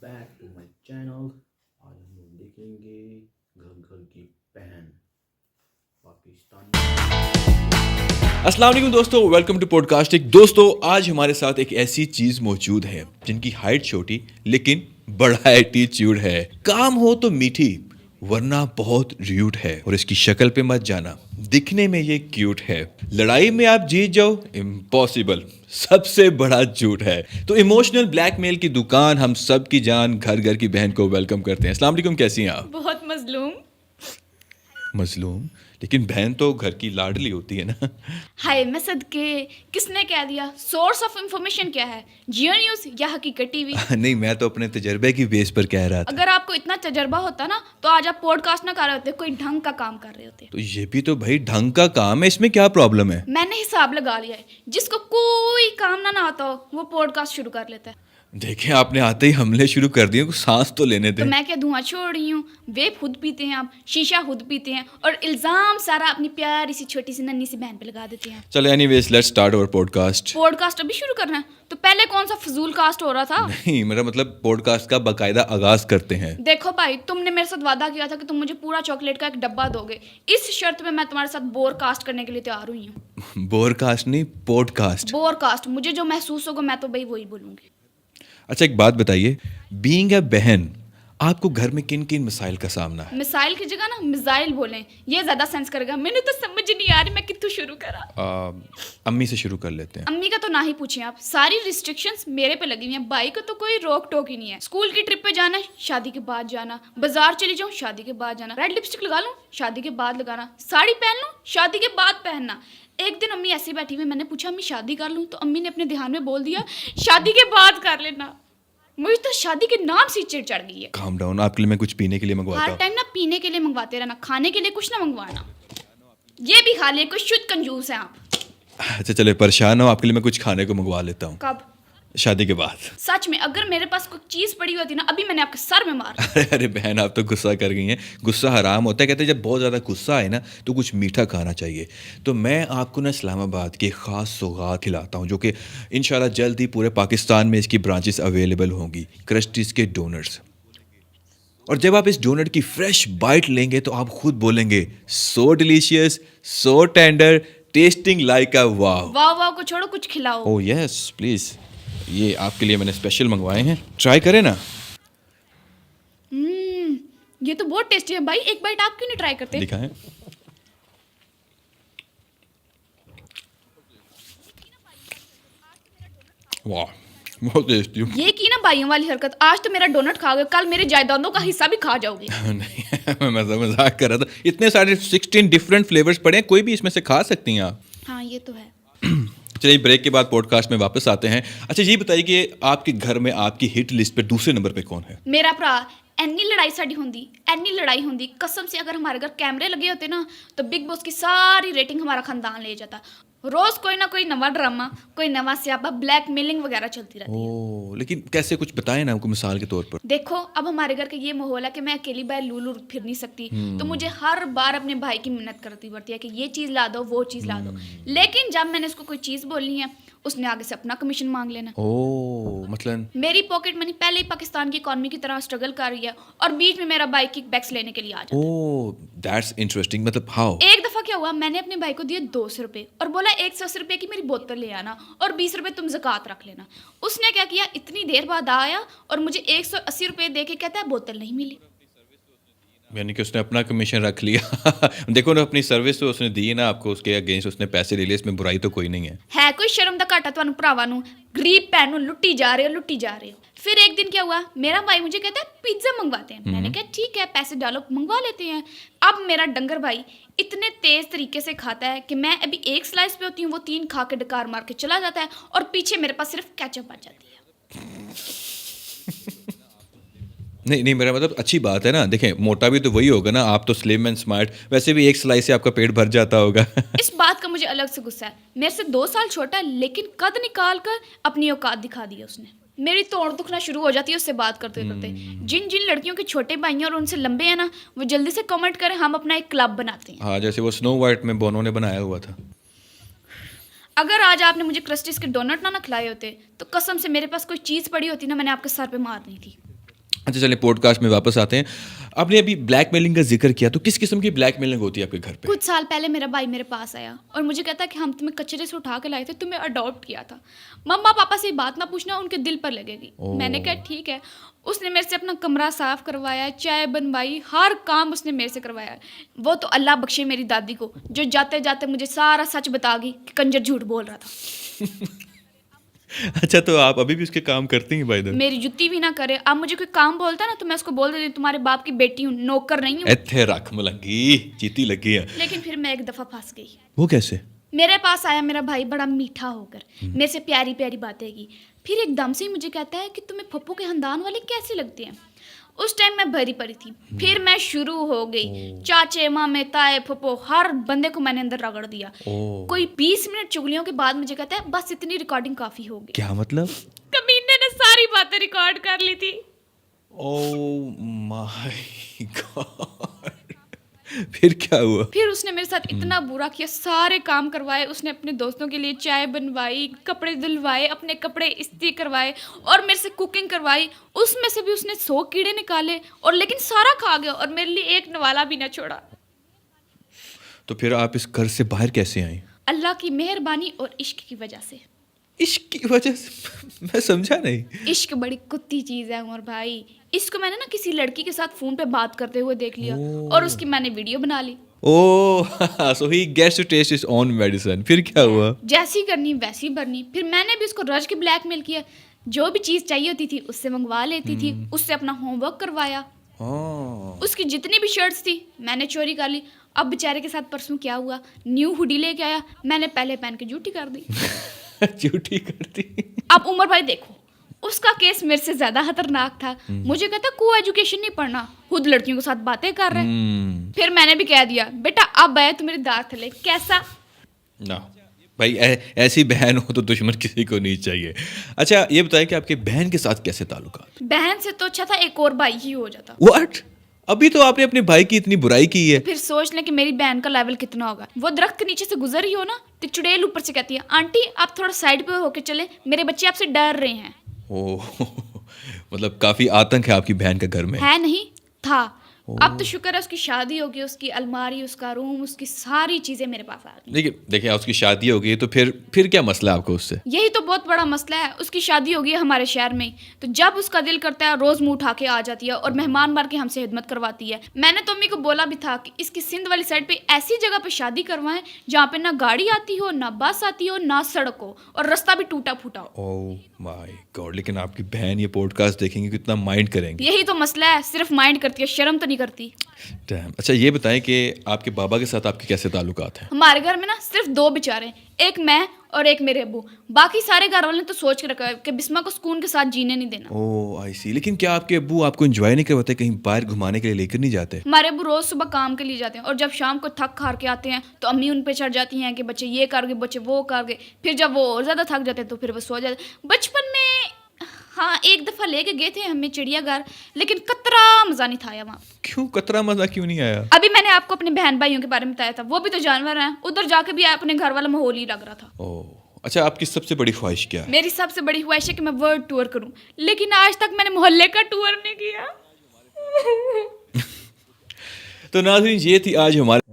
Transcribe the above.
Back to my channel. आज हम लोग देखेंगे घर घर की बहन पाकिस्तानी। अस्सलाम वालेकुम दोस्तों, वेलकम टू पॉडकास्टिक। दोस्तों आज हमारे साथ एक ऐसी चीज़ मौजूद है जिनकी हाइट छोटी लेकिन बड़ा एटीट्यूड है। काम हो तो मीठी वरना बहुत र्यूट है, और इसकी शक्ल पे मत जाना, दिखने में ये क्यूट है। लड़ाई में आप जीत जाओ, इम्पॉसिबल, सबसे बड़ा झूठ है। तो इमोशनल ब्लैकमेल की दुकान, हम सब की जान, घर घर की बहन को वेलकम करते हैं। अस्सलाम वालेकुम, कैसी हैं आप? बहुत मजलूम। मजलूम? लेकिन बहन तो घर की लाडली होती है ना। हाय मैं सदके, किसने कह दिया? सोर्स ऑफ इंफॉर्मेशन क्या है, जियो न्यूज या हकीकत टीवी? नहीं, मैं तो अपने तजर्बे की बेस पर कह रहा था। अगर आपको इतना तजर्बा होता ना तो आज आप पॉडकास्ट ना कर रहे होते, कोई ढंग का काम कर रहे होते। तो ये भी तो भाई ढंग का काम है, इसमें क्या प्रॉब्लम है? मैंने हिसाब लगा लिया है, जिसको कोई काम ना आता हो वो पॉडकास्ट शुरू कर लेता है। देखें, आपने आते ही हमले शुरू कर दिए, कुछ सांस तो लेने तो दें। मैं क्या धुआं छोड़ रही हूँ? वेप खुद पीते हैं आप, शीशा खुद पीते हैं, और इल्जाम सारा अपनी प्यारी सी छोटी सी नन्ही सी बहन पे लगा देते हैं। चलो anyways, let's start our podcast. Podcast अभी शुरू करना है तो पहले कौन सा फजूल कास्ट हो रहा था? नहीं, मेरा मतलब पॉडकास्ट का बाकायदा आगाज करते हैं। देखो भाई, तुमने मेरे साथ वादा किया था कि तुम मुझे पूरा चॉकलेट का एक डब्बा दोगे। इस शर्त में मैं तुम्हारे साथ बोर कास्ट करने के लिए तैयार हुई हूँ। बोरकास्ट नहीं, पॉडकास्ट। बोर कास्ट, मुझे जो महसूस होगा मैं तो भाई वही बोलूंगी। अच्छा, एक बात बताइए, बीइंग अ बहन, आपको घर में किन किन मसाइल का सामना है? मिसाइल की जगह ना मिसाइल बोलें, ये ज्यादा सेंस करेगा। मैंने तो समझ नहीं आ रही मैं कित्थू शुरू करा। अम्मी से शुरू कर लेते हैं। अम्मी का तो ना ही पूछें आप, सारी रिस्ट्रिक्शंस मेरे पे लगी हुई हैं। भाई को तो कोई रोक टोक ही नहीं है। स्कूल की ट्रिप पे जाना है, शादी के बाद जाना। बाजार चली जाऊं, शादी के बाद जाना। रेड लिपस्टिक लगा लूं, शादी के बाद लगाना। साड़ी पहन लूं, शादी के बाद पहनना। एक दिन अम्मी ऐसी बैठी हुई, मैंने पूछा अम्मी शादी कर लूं, तो अम्मी ने अपने ध्यान में बोल दिया शादी के बाद कर लेना। मुझे तो शादी के नाम से चिढ़ चढ़ गई है। काम डाउन, आपके लिए मैं कुछ पीने के लिए मंगवाता हर हूँ। टाइम ना पीने के लिए मंगवाते रहना, खाने के लिए कुछ ना मंगवाना। ये भी खा लिए, कुछ शुद्ध कंजूस है आप। अच्छा चले, परेशान हो, आपके लिए मैं कुछ खाने को मंगवा लेता हूँ। कब? शादी के बाद। सच में, अगर मेरे पास कोई चीज पड़ी होती ना, अभी मैंने आपके सर में मार। अरे अरे बहन, आप तो गुस्सा कर गई हैं। गुस्सा हराम होता है, कहते हैं जब बहुत ज़्यादा गुस्सा आए ना तो कुछ मीठा खाना चाहिए। तो मैं आपको ना इस्लामाबाद की एक ख़ास सौगात खिलाता हूँ, जो कि इंशाल्लाह जल्द ही पूरे पाकिस्तान में इसकी ब्रांचेस अवेलेबल होंगी। क्रस्टीज़ के डोनट्स। और जब आप इस डोनट की फ्रेश बाइट लेंगे तो आप खुद बोलेंगे so delicious, so tender, tasting like a wow. वाह वाह को छोड़ो, कुछ खिलाओ। ओह यस प्लीज़, ये आपके लिए मैंने स्पेशल मंगवाए हैं, ट्राई करें ना। ये तो बहुत टेस्टी है भाई, एक बाइट आप क्यों नहीं ट्राई करते? दिखाएं। वाह, बहुत टेस्टी। ये की ना भाइयों वाली हरकत। आज तो मेरा डोनट खाओगे, कल मेरे जायदादों का हिस्सा भी खा जाओगे। नहीं, मैं मजाक कर रहा था। इतने सारे 16 डिफरेंट फ्लेवर्स पड़े हैं, कोई भी इसमें से खा सकती हैं आप। हाँ ये तो है। चलिए, ब्रेक के बाद पॉडकास्ट में वापस आते हैं। अच्छा ये बताइए कि आपके घर में आपकी हिट लिस्ट पे दूसरे नंबर पे कौन है? मेरा भरा। एनी लड़ाई साड़ी होंदी, एनी लड़ाई होंदी कसम से, अगर हमारे घर कैमरे लगे होते ना तो बिग बॉस की सारी रेटिंग हमारा खानदान ले जाता। रोज कोई ना कोई नवा ड्रामा, कोई नवा स्यापा, ब्लैकमेलिंग वगैरह चलती रहती है। ओह, लेकिन कैसे, कुछ बताएं ना हमको मिसाल के तौर पर। देखो, अब हमारे घर का ये माहौल है कि मैं अकेली बाहर लूलू फिर नहीं सकती। तो मुझे हर बार अपने भाई की मिन्नत करती पड़ती है कि ये चीज़ ला दो, वो चीज़ ला दो। लेकिन जब मैंने उसको कोई चीज़ बोलनी है, उसने आगे से अपना कमीशन मांग लेना। ओह, मतलब मेरी पॉकेट मनी पहले ही पाकिस्तान की इकॉनमी की तरह स्ट्रगल कर रही है, और बीच में मेरा भाई किक बैक्स लेने के लिए आ जाता है। ओह दैट्स इंटरेस्टिंग, मतलब हाउ? एक दफा क्या हुआ, मैंने अपने भाई को दिए 200 रुपए और बोला 180 रुपए की मेरी बोतल ले आना और 20 रुपए तुम ज़कात रख लेना। उसने क्या किया, इतनी देर बाद आया और मुझे 180 रुपए दे के कहता है बोतल नहीं मिली। यानी कि उसने अपना कमीशन रख लिया। देखो ना, अपनी सर्विस तो उसने दी ना आपको, उसके अगेंस्ट उसने पैसे ले लिए, इसमें बुराई तो कोई नहीं है। कोई शर्म दा घाटा तुहानू भरावां नू? गरीब भैन नू लुट्टी जा रहे हो, लुट्टी जा रहे हो। फिर एक दिन क्या हुआ, मेरा भाई मुझे कहता है पिज्ज़ा मंगवाते हैं। मैंने कहा ठीक है, पैसे डालो मंगवा लेते हैं। अब मेरा डंगर भाई इतने तेज तरीके से खाता है कि मैं अभी एक स्लाइस पे होती हूँ, वो 3 खा के डकार मार के चला जाता है, और पीछे मेरे पास सिर्फ केचप बच जाती है। नहीं नहीं, मेरा मतलब अच्छी बात है ना। देखें, मोटा भी तो वही होगा ना, आप तो स्लिम एंड स्मार्ट, वैसे भी एक स्लाइस से आपका पेट भर जाता होगा। इस बात का मुझे अलग से गुस्सा है। मेरे से 2 साल छोटा है, लेकिन कद निकाल कर अपनी औकात दिखा दी है उसने। मेरी तोड़ दुखना शुरू हो जाती है उससे बात करते करते। जिन जिन लड़कियों के छोटे भाई हैं और उनसे लंबे हैं ना, वो जल्दी से कमेंट करें, हम अपना एक क्लब बनाते हैं। हाँ, जैसे वो स्नो वाइट में बोनो ने बनाया हुआ था। अगर आज आपने मुझे क्रस्टीज के डोनट ना खिलाए होते तो कसम से मेरे पास कोई चीज़ पड़ी होती ना, मैंने आपके सर पे मारनी थी। अच्छा चलिए पॉडकास्ट में वापस आते हैं। आपने अभी ब्लैकमेलिंग का जिक्र किया, तो किस किस्म की ब्लैकमेलिंग होती है आपके घर पे? कुछ साल पहले मेरा भाई मेरे पास आया और मुझे कहता कि हम तुम्हें कचरे से उठा के लाए थे, तुम्हें अडॉप्ट किया था, मम्मा पापा से ये बात ना पूछना, उनके दिल पर लगेगी। मैंने कहा ठीक है। उसने मेरे से अपना कमरा साफ करवाया, चाय बनवाई, हर काम उसने मेरे से करवाया। वो तो अल्लाह बख्शे मेरी दादी को, जो जाते जाते मुझे सारा सच बता गई कि कंजर झूठ बोल रहा था। अच्छा, तो आप अभी भी उसके काम करती हैं बाय द वे? मेरी जुत्ती भी ना करे। अब मुझे कोई काम बोलता है ना तो मैं उसको बोल देती हूँ तुम्हारे बाप की बेटी हूँ, नौकर नहीं हूँ। इत्थे रख मलंगी, चीती लगी है। लेकिन फिर मैं एक दफा फंस गई। वो कैसे? मेरे पास आया मेरा भाई बड़ा मीठा होकर, मेरे से प्यारी प्यारी बातें की। फिर एकदम से ही मुझे कहता है कि तुम्हें पप्पू के खानदान वाले कैसे लगते हैं। उस टाइम मैं भरी पड़ी थी। फिर मैं शुरू हो गई, चाचे मामे ताए फप्पो हर बंदे को मैंने अंदर रगड़ दिया। कोई 20 मिनट चुगलियों के बाद मुझे कहता है बस इतनी रिकॉर्डिंग काफी होगी। क्या मतलब? कमीने ने सारी बातें रिकॉर्ड कर ली थी। ओह माय गॉड, फिर क्या हुआ? फिर उसने मेरे साथ इतना बुरा किया, सारे काम करवाए उसने, अपने दोस्तों के लिए चाय बनवाई, कपड़े धुलवाए, अपने कपड़े इस्त्री करवाए और मेरे से कुकिंग करवाई। उसमें से भी उसने 100 कीड़े निकाले और लेकिन सारा खा गया और मेरे लिए एक नवाला भी ना छोड़ा। तो फिर आप इस घर से बाहर कैसे आई? अल्लाह की मेहरबानी और इश्क की वजह से। इश्क की वजह से? मैं समझा नहीं। इश्क बड़ी कुत्ती चीज है उमर भाई। इसको मैंने ना किसी लड़की के साथ फोन पे बात करते हुए देख लिया और उसकी मैंने वीडियो बना ली। Oh so he gets to taste his own medicine. फिर क्या हुआ? जैसी करनी वैसी भरनी। फिर मैंने भी उसको रज के ब्लैकमेल किया, जो भी चीज चाहिए होती थी उससे मंगवा लेती थी, उससे अपना होमवर्क करवाया। उसकी जितनी भी शर्ट्स थी मैंने चोरी कर ली। अब बेचारे के साथ परसों क्या हुआ, न्यू हुडी लेके आया, मैंने पहले पहन के झूठी कर दी। झूठी करती। अब उमर भाई देखो, उसका केस मेरे से ज्यादा खतरनाक था। मुझे कहता को एजुकेशन नहीं पढ़ना, खुद लड़कियों के साथ बातें कर रहे। फिर मैंने भी कह दिया बेटा अब आया तू मेरे दांत थले। कैसा ना भाई, ऐसी बहन हो तो दुश्मन किसी को नहीं चाहिए। अच्छा ये बताएं कि आपके बहन के साथ कैसे ताल्लुकात? बहन से तो अच्छा था एक और भाई ही हो जाता। व्हाट? अभी तो आपने अपने भाई की इतनी बुराई की है। फिर सोच लें कि मेरी बहन का लेवल कितना होगा। वो दरख्त के नीचे से गुजर रही हो ना तो चुड़ैल ऊपर से कहती है आंटी आप थोड़ा साइड पे होके चले, मेरे बच्चे आपसे डर रहे हैं। ओह मतलब काफी आतंक है आपकी बहन का घर में। है नहीं था। अब तो शुक्र है उसकी शादी हो गई, उसकी अलमारी, उसका रूम, उसकी सारी चीजें मेरे पास आ गई। लेकिन देखिए उसकी शादी हो गई तो फिर क्या मसला है आपको उससे? यही तो बहुत बड़ा मसला है। उसकी शादी हो गई है हमारे शहर में, तो जब उसका दिल करता है रोज मुंह उठा के आ जाती है और मेहमान मार के हमसे हिदमत करवाती है। मैंने तो अम्मी को बोला भी था कि इसकी सिंध वाली साइड पे ऐसी जगह पे शादी करवाएं जहाँ पे ना गाड़ी आती हो, ना बस आती हो, ना सड़क हो और रास्ता भी टूटा फूटा हो। ओह माय गॉड, लेकिन आपकी बहन ये पॉडकास्ट देखेंगे कितना माइंड करेंगे। यही तो मसला है, सिर्फ माइंड करती है, शर्म तो नहीं करती। Damn. अच्छा ये बताएं कि आपके बाबा के साथ आपके कैसे ताल्लुकात हैं? हमारे घर में ना सिर्फ 2 बेचारे हैं, एक मैं और एक मेरे अब्बू। बाकी सारे घर वाले ने तो सोच के रखा है कि बिस्मा को सुकून के साथ जीने नहीं देना। ओह आई सी। लेकिन क्या आपके अब्बू आपको एंजॉय नहीं करवाते, कहीं बाहर घुमाने के लिए लेकर नहीं जाते? हमारे अब्बू रोज सुबह काम के लिए जाते हैं और जब शाम को थक हार के आते हैं तो अम्मी उन पे चढ़ जाती हैं कि बच्चे ये कर गए, बच्चे वो कर गए। फिर जब वो और ज्यादा थक जाते हैं तो फिर वो सो जाते। बचपन में हाँ एक दफा लेके गए थे हमें चिड़ियाघर, लेकिन कतरा मजा नहीं था वहाँ। क्यों कतरा मजा क्यों नहीं आया? अभी मैंने आपको अपने बहन भाइयों के बारे में बताया था, वो भी तो जानवर हैं। उधर जाके भी अपने घर वाला माहौल ही लग रहा था। ओह अच्छा, आपकी सबसे बड़ी ख्वाहिश क्या है? मेरी सबसे बड़ी ख्वाहिश है कि मैं वर्ल्ड टूर करूं, लेकिन आज तक मैंने मोहल्ले का टूर नहीं किया। तो नाज़रीन ये थी आज हमारे